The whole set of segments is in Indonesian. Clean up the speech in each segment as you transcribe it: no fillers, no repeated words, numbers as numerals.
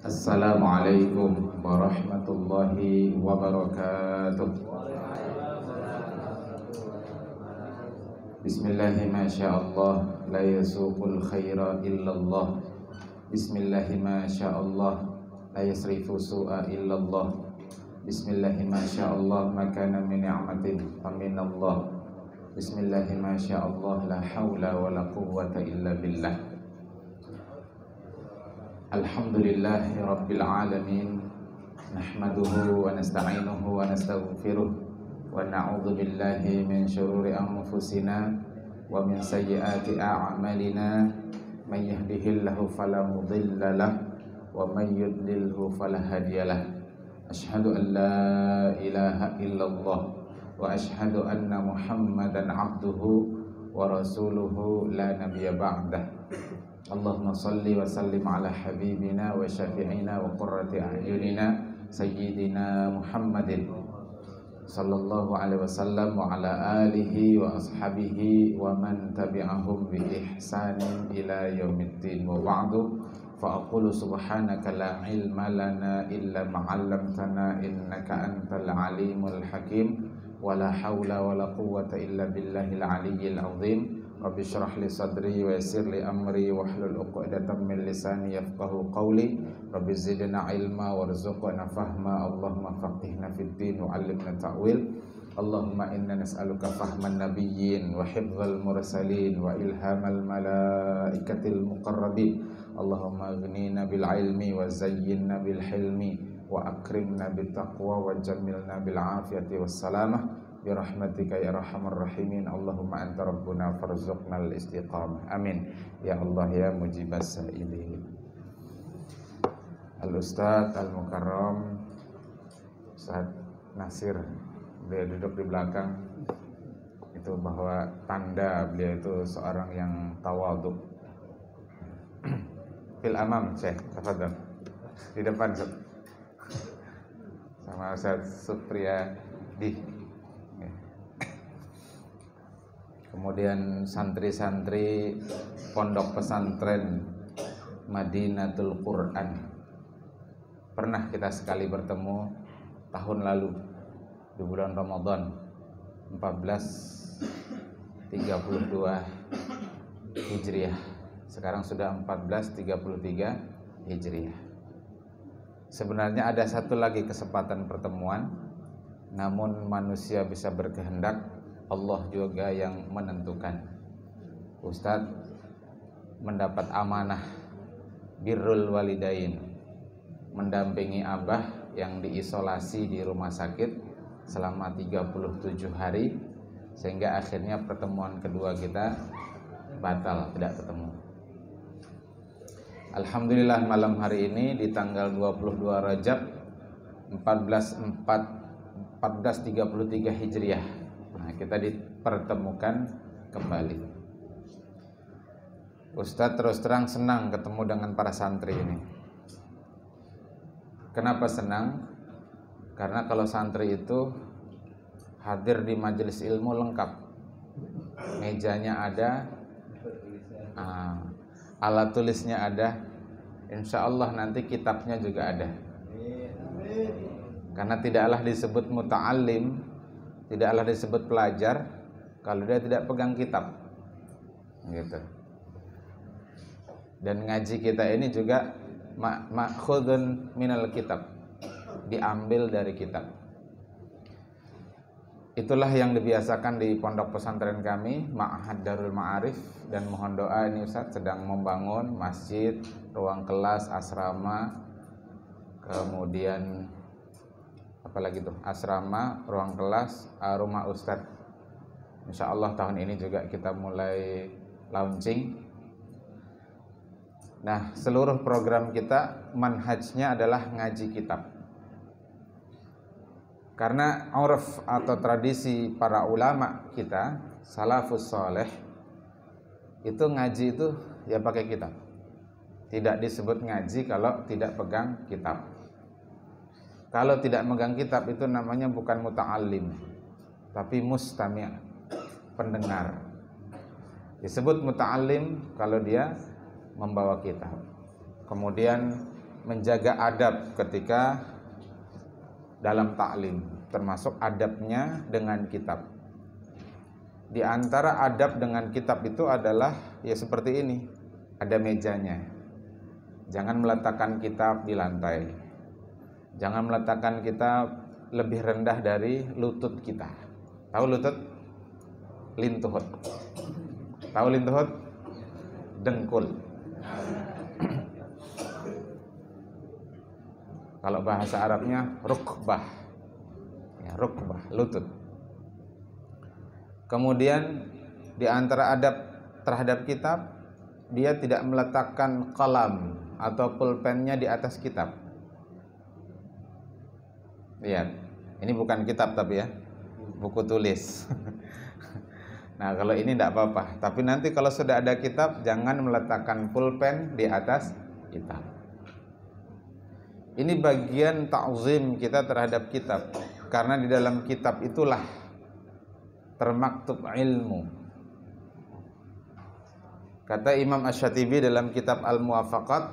Assalamualaikum warahmatullahi wabarakatuh. Bismillahi masyaallah la yasuqul khaira illallah. Bismillahi masyaallah la yasrifu su'a illallah. Bismillahi masyaallah makana min ni'matin faminallah. Bismillahi masyaallah la haula wala quwwata illa billah. Alhamdulillahi rabbil alamin. Nahmaduhu wa nasta'inuhu wa nastaghfiruh wa na'udzu billahi min syururi anfusina wa min sayyiati a'malina. May yahdihillahu fala mudilla lahu wa may yudlilhu fala hadiyalah. Asyhadu an la ilaha illallah wa asyhadu anna Muhammadan abduhu wa rasuluhu la nabiyya ba'dah. Allahumma salli wa sallim ala habibina wa syafi'ina wa qurrati a'yunina sayyidina Muhammadin sallallahu alaihi wasallam wa ala alihi wa ashabihi wa man tabi'ahum bi ihsanin ila yaumiddin. Wa ba'du, fa aqulu subhanaka la ilma lana illa ma 'allamtana innaka antal alimul hakim wa la haula wa la quwwata illa billahil aliyyil azim. Rabbi syrah li sadri wa yassir li amri wahlul 'uqdatam min lisani yafqahu qawli. Rabbi zidna ilma warzuqna fahma. Allahumma faqihna fid din wa 'allimna ta'wil. Allahumma inna nas'aluka fahman nabiyyin wa hifdzal mursalin wa ilhamal malaikatil muqarrabin. Allahumma aghnina bil ilmi wa zayyinna bil hilmi wa akrimna bit taqwa wa jammilna bil afiyati was salamah birahmatika ya arhamar rahimin. Allahumma anta rabbuna farzuqnal istiqamah. Amin ya Allah ya mujibas sa'ilin. Al-Ustadz Al-Mukarram Ustadz Nasir, beliau duduk di belakang itu, bahwa tanda beliau itu seorang yang tawadhu. Fil amam Syekh, tafadhol di depan sama Ustadz Supriyadi. Kemudian santri-santri pondok pesantren Madinatul Quran. Pernah kita sekali bertemu tahun lalu di bulan Ramadan 1432 Hijriah. Sekarang sudah 1433 Hijriah. Sebenarnya ada satu lagi kesempatan pertemuan, namun manusia bisa berkehendak, Allah juga yang menentukan. Ustadz mendapat amanah birrul walidain, mendampingi abah yang diisolasi di rumah sakit selama 37 hari, sehingga akhirnya pertemuan kedua kita batal, tidak ketemu. Alhamdulillah malam hari ini di tanggal 22 Rajab 1433 Hijriah, kita dipertemukan kembali. Ustadz terus terang senang ketemu dengan para santri ini. Kenapa senang? Karena kalau santri itu hadir di majelis ilmu lengkap. Mejanya ada, alat tulisnya ada, insya Allah nanti kitabnya juga ada. Karena tidaklah disebut muta'allim, tidaklah disebut pelajar kalau dia tidak pegang kitab, gitu. Dan ngaji kita ini juga ma'khudun minal kitab, diambil dari kitab. Itulah yang dibiasakan di pondok pesantren kami, Ma'had Darul Ma'arif. Dan mohon doa, ini Ustaz sedang membangun masjid, ruang kelas, asrama, kemudian apalagi tuh, asrama, ruang kelas, rumah Ustadz. Insya Allah tahun ini juga kita mulai launching. Nah, seluruh program kita manhajnya adalah ngaji kitab. Karena urf atau tradisi para ulama kita, salafus soleh, itu ngaji itu ya pakai kitab. Tidak disebut ngaji kalau tidak pegang kitab. Kalau tidak megang kitab itu namanya bukan muta'allim, tapi mustami', pendengar. Disebut muta'allim kalau dia membawa kitab. Kemudian menjaga adab ketika dalam taklim, termasuk adabnya dengan kitab. Di antara adab dengan kitab itu adalah ya seperti ini, ada mejanya. Jangan meletakkan kitab di lantai. Jangan meletakkan kitab lebih rendah dari lutut kita. Tahu lutut? Lintuhut. Tahu lintuhut? Dengkul. Kalau bahasa Arabnya rukbah. Ya, rukbah, lutut. Kemudian di antara adab terhadap kitab, dia tidak meletakkan qalam atau pulpennya di atas kitab. Lihat, ini bukan kitab tapi ya, buku tulis. Nah, kalau ini tidak apa-apa. Tapi nanti kalau sudah ada kitab, jangan meletakkan pulpen di atas kitab. Ini bagian ta'zim kita terhadap kitab. Karena di dalam kitab itulah termaktub ilmu. Kata Imam Asy-Syatibi dalam kitab Al-Muwafaqat,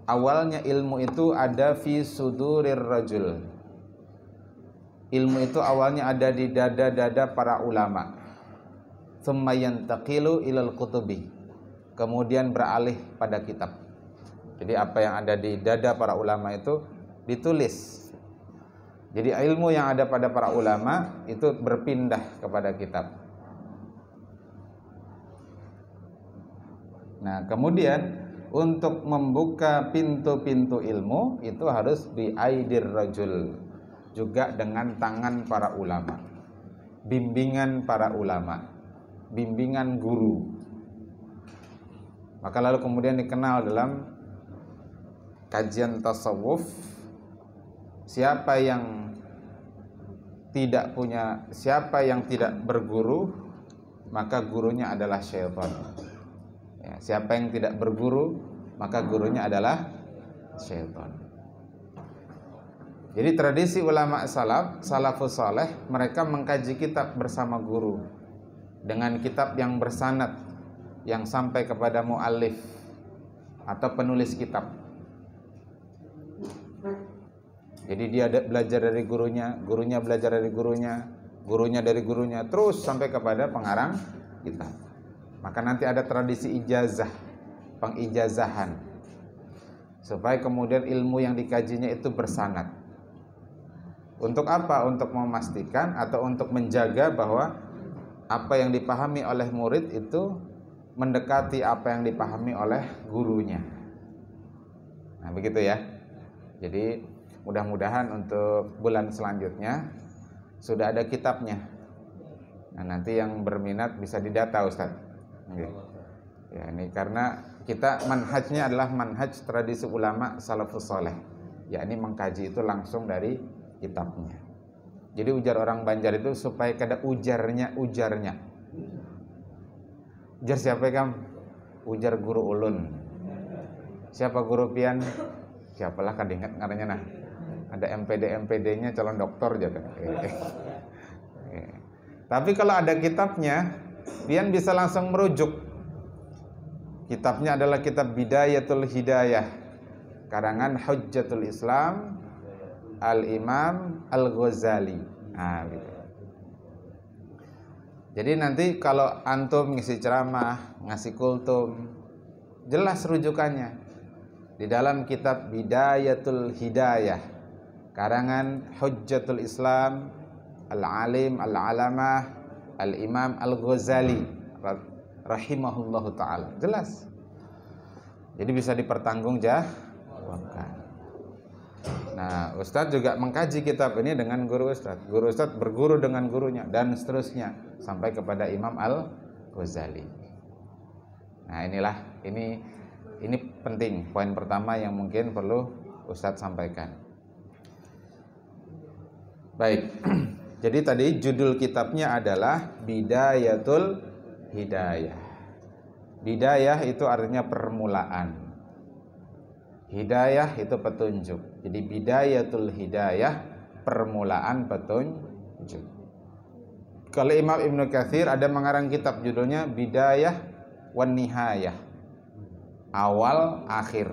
awalnya ilmu itu ada fi sudurir rajul. Ilmu itu awalnya ada di dada-dada para ulama. Tsumma yantaqilu ilal kutubi. Kemudian beralih pada kitab. Jadi apa yang ada di dada para ulama itu ditulis. Jadi ilmu yang ada pada para ulama itu berpindah kepada kitab. Nah, kemudian untuk membuka pintu-pintu ilmu itu harus biaidir rajul, juga dengan tangan para ulama, bimbingan para ulama, bimbingan guru. Maka lalu kemudian dikenal dalam kajian tasawuf, siapa yang tidak berguru, maka gurunya adalah syaitan. Ya, siapa yang tidak berguru, maka gurunya adalah syaitan. Jadi tradisi ulama salafus saleh, mereka mengkaji kitab bersama guru dengan kitab yang bersanad, yang sampai kepada muallif atau penulis kitab. Jadi dia belajar dari gurunya, gurunya belajar dari gurunya, gurunya dari gurunya, terus sampai kepada pengarang kitab. Maka nanti ada tradisi ijazah, pengijazahan, supaya kemudian ilmu yang dikajinya itu bersanad. Untuk apa? Untuk memastikan atau untuk menjaga bahwa apa yang dipahami oleh murid itu mendekati apa yang dipahami oleh gurunya. Nah, begitu ya. Jadi mudah-mudahan untuk bulan selanjutnya sudah ada kitabnya. Nah, nanti yang berminat bisa didata, Ustaz. Ya, ini karena kita manhajnya adalah manhaj tradisi ulama salafus saleh, yakni mengkaji itu langsung dari kitabnya. Jadi ujar orang Banjar itu supaya kada ujarnya. Ujar siapa kam? Ujar guru ulun. Siapa guru pian? Siapalah kan ingat ngarannya nah. Ada MPD-nya calon doktor juga. Tapi kalau ada kitabnya, pian bisa langsung merujuk. Kitabnya adalah kitab Bidayatul Hidayah, karangan Hujjatul Islam Al-Imam Al-Ghazali. Nah, gitu. Jadi nanti kalau antum ngisi ceramah, ngasih kultum, jelas rujukannya di dalam kitab Bidayatul Hidayah, karangan Hujjatul Islam Al-Alim Al-Alamah Al-Imam Al-Ghazali rahimahullahu ta'ala. Jelas. Jadi bisa dipertanggungjawabkan. Nah, Ustadz juga mengkaji kitab ini dengan guru Ustadz. Guru Ustadz berguru dengan gurunya dan seterusnya sampai kepada Imam Al-Ghazali. Nah, ini penting, poin pertama yang mungkin perlu Ustadz sampaikan. Baik. Jadi tadi judul kitabnya adalah Bidayatul Hidayah. Bidayah itu artinya permulaan. Hidayah itu petunjuk. Jadi Bidayatul Hidayah, permulaan petunjuk. Kalau Imam Ibnu Katsir ada mengarang kitab judulnya Bidayah wan Nihayah, awal akhir.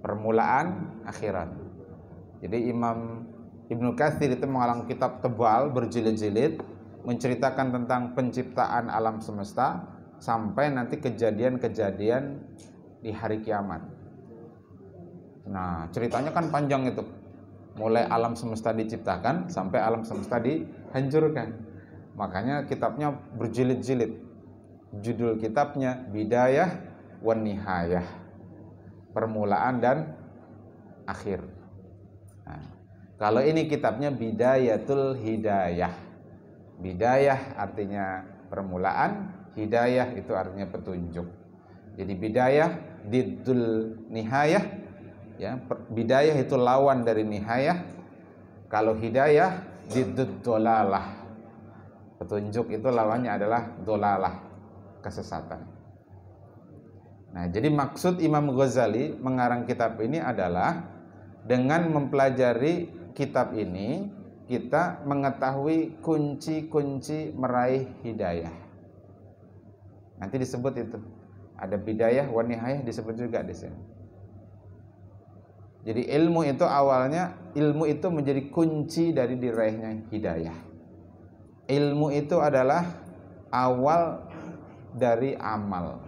permulaan, akhirat. Jadi Imam Ibnu Katsir itu mengarang kitab tebal berjilid-jilid menceritakan tentang penciptaan alam semesta sampai nanti kejadian-kejadian di hari kiamat. Nah, ceritanya kan panjang itu. Mulai alam semesta diciptakan sampai alam semesta dihancurkan. Makanya kitabnya berjilid-jilid. Judul kitabnya Bidayah wan Nihayah. Permulaan dan akhir. Nah, kalau ini kitabnya Bidayatul Hidayah. Bidayah artinya permulaan, hidayah itu artinya petunjuk. Jadi bidayah diddul nihayah, ya, bidayah itu lawan dari nihayah. Kalau hidayah diddud dolalah. Petunjuk itu lawannya adalah dolalah, kesesatan. Nah, jadi maksud Imam Ghazali mengarang kitab ini adalah dengan mempelajari kitab ini kita mengetahui kunci-kunci meraih hidayah. Nanti disebut itu. Ada bidayah wa nihayah disebut juga di sini. Jadi ilmu itu awalnya, ilmu itu menjadi kunci dari diraihnya hidayah. Ilmu itu adalah awal dari amal.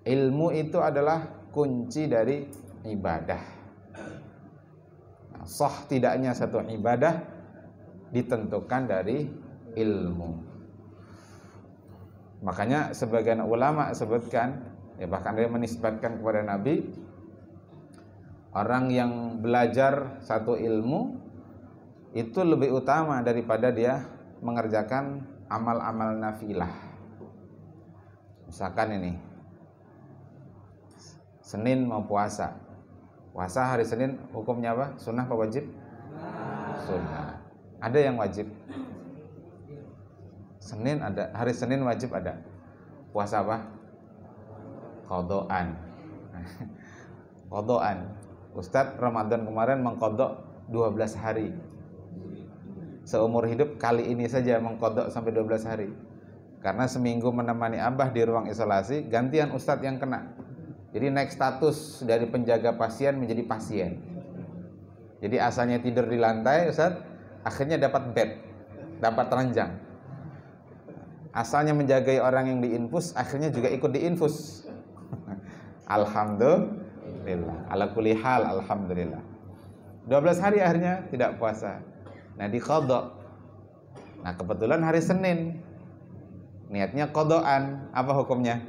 Ilmu itu adalah kunci dari ibadah. Nah, sah tidaknya satu ibadah ditentukan dari ilmu. Makanya sebagian ulama sebutkan, ya bahkan dia menisbatkan kepada Nabi, orang yang belajar satu ilmu itu lebih utama daripada dia mengerjakan amal-amal nafilah. Misalkan ini Senin mau puasa. Puasa hari Senin hukumnya apa? Sunnah apa wajib? Sunnah. Ada yang wajib. Senin ada, hari Senin wajib ada. Puasa apa? Qadaan. Qadaan. Ustadz Ramadan kemarin mengqadha 12 hari. Seumur hidup kali ini saja mengqadha sampai 12 hari. Karena seminggu menemani Abah di ruang isolasi, gantian Ustadz yang kena. Jadi naik status dari penjaga pasien menjadi pasien. Jadi asalnya tidur di lantai, Ustadz, akhirnya dapat bed, dapat ranjang. Asalnya menjagai orang yang diinfus, akhirnya juga ikut diinfus. Alhamdulillah. Ala kulli hal, alhamdulillah. 12 hari akhirnya tidak puasa. Nah, diqadha. Nah, kebetulan hari Senin. Niatnya qadhaan. Apa hukumnya?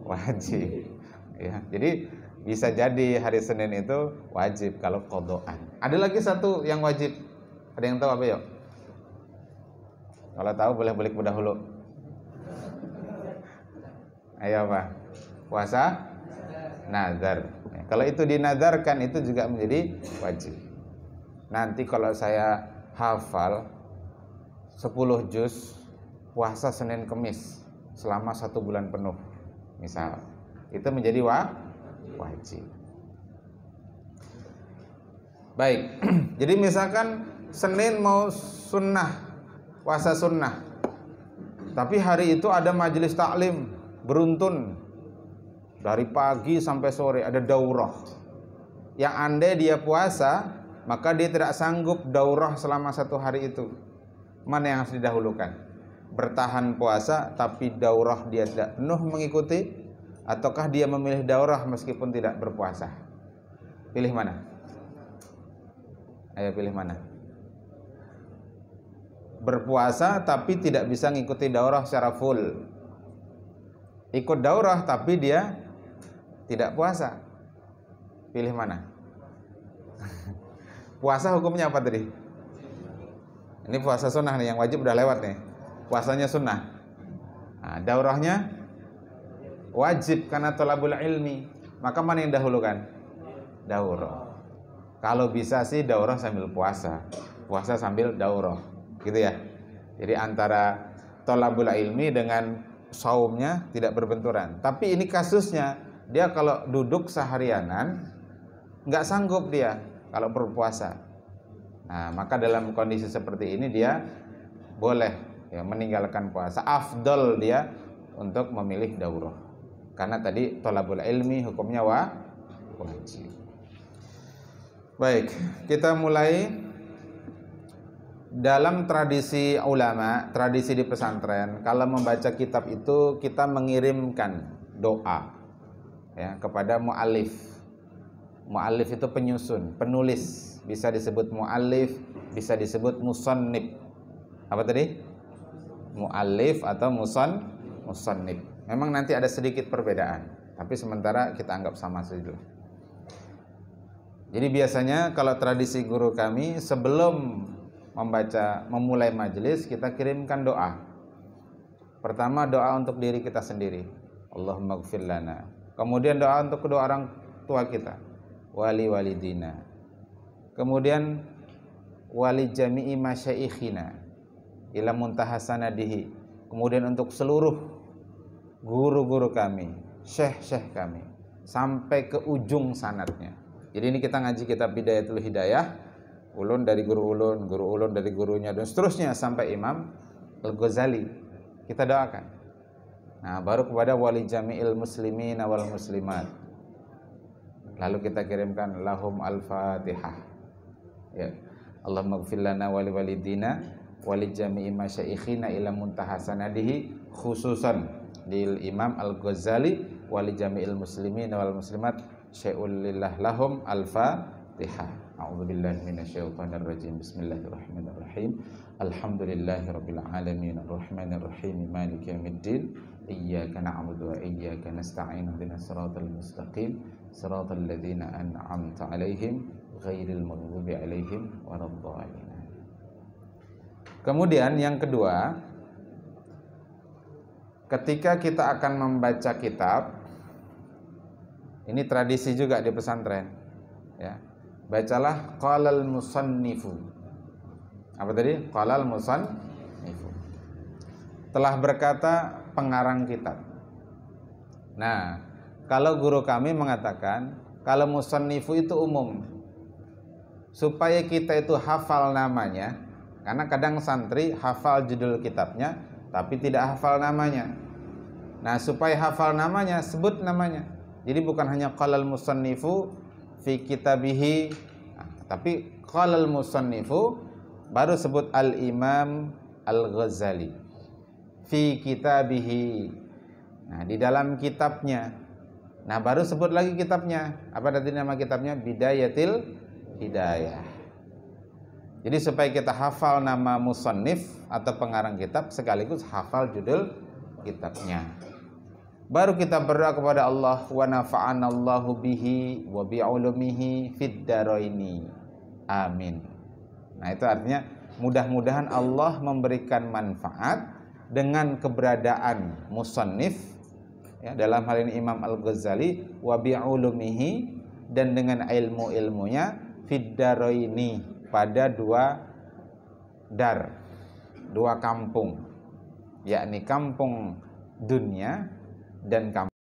Wajib. Ya, jadi bisa jadi hari Senin itu wajib kalau qadhaan. Ada lagi satu yang wajib. Ada yang tahu apa yuk? Kalau tahu boleh balik dahulu. Ayo apa? Puasa nazar. Kalau itu dinazarkan itu juga menjadi wajib. Nanti kalau saya hafal 10 juz puasa Senin Kemis selama 1 bulan penuh, misal, itu menjadi wajib. Baik. Jadi misalkan Senin mau sunnah, puasa sunnah, tapi hari itu ada majelis taklim beruntun dari pagi sampai sore, ada daurah. Yang andai dia puasa, maka dia tidak sanggup daurah selama 1 hari itu. Mana yang harus didahulukan? Bertahan puasa tapi daurah dia tidak penuh mengikuti, ataukah dia memilih daurah meskipun tidak berpuasa? Pilih mana? Ayo pilih mana? Berpuasa tapi tidak bisa ngikuti daurah secara full. Ikut daurah tapi dia tidak puasa. Pilih mana? Puasa hukumnya apa tadi? Ini puasa sunnah nih, yang wajib udah lewat nih. Puasanya sunnah. Nah, daurahnya wajib karena thalabul ilmi. Maka mana yang dahulukan? Daurah. Kalau bisa sih daurah sambil puasa, puasa sambil daurah, gitu ya. Jadi antara thalabul ilmi dengan saumnya tidak berbenturan. Tapi ini kasusnya, dia kalau duduk seharianan nggak sanggup dia kalau berpuasa. Nah, maka dalam kondisi seperti ini dia boleh ya meninggalkan puasa. Afdal dia untuk memilih daurah. Karena tadi thalabul ilmi hukumnya wajib. Baik, kita mulai. Dalam tradisi ulama, tradisi di pesantren, kalau membaca kitab itu kita mengirimkan doa ya kepada muallif. Muallif itu penyusun, penulis, bisa disebut muallif, bisa disebut musannif. Apa tadi? Muallif atau musannif. Memang nanti ada sedikit perbedaan, tapi sementara kita anggap sama saja. Jadi biasanya kalau tradisi guru kami sebelum memulai majelis kita kirimkan doa. Pertama doa untuk diri kita sendiri, Allahumma ighfir lana. Kemudian doa untuk kedua orang tua kita, wali walidina. Kemudian wali jami'i masyaikhina ila muntaha sanadihi. Kemudian untuk seluruh guru-guru kami, syekh-syekh kami sampai ke ujung sanadnya. Jadi ini kita ngaji kitab Bidayatul Hidayah, ulun dari guru ulun dari gurunya, dan seterusnya sampai Imam Al-Ghazali. Kita doakan. Nah, baru kepada wali jami'il muslimin wal muslimat. Lalu kita kirimkan lahum al-Fatihah. Ya. Allahumma ighfir lana wa li walidina wa li jami'i masyaikhina ila muntaha sanadihi, khususan di Imam Al-Ghazali wali jami'il muslimin wal muslimat syai'ul lillah lahum al-Fatihah. A'udzubillahi minasyaitonir rajim. Bismillahirrahmanirrahim. Alhamdulillahirabbil alamin arrahmanir rahim maliki yaumiddin. Iyyaka na'budu wa iyyaka nasta'in. Ihdinas siratal mustaqim. Siratal ladzina an'amta 'alaihim ghairil maghdubi 'alaihim waladdallin. Kemudian yang kedua, ketika kita akan membaca kitab, ini tradisi juga di pesantren, ya. Bacalah qalal musannifu. Apa tadi? Qalal musannifu. Telah berkata pengarang kitab. Nah, kalau guru kami mengatakan kalau musannifu itu umum, supaya kita itu hafal namanya, karena kadang santri hafal judul kitabnya tapi tidak hafal namanya. Nah, supaya hafal namanya, sebut namanya. Jadi bukan hanya qalal musannifu fi kitabihi, tapi qalal musannifu baru sebut al-Imam Al-Ghazali fi kitabihi. Nah, di dalam kitabnya. Nah, baru sebut lagi kitabnya. Apa tadi nama kitabnya? Bidayatil Hidayah. Jadi supaya kita hafal nama musannif atau pengarang kitab sekaligus hafal judul kitabnya. Baru kita berdoa kepada Allah, wa nafa'anallahu bihi wa bi'ulumihi fid daraini. Amin. Nah, itu artinya mudah-mudahan Allah memberikan manfaat dengan keberadaan musannif, ya, dalam hal ini Imam Al-Ghazali, wa bi'ulumihi, dan dengan ilmu-ilmunya fid daraini, pada dua kampung, yakni kampung dunia dan kampung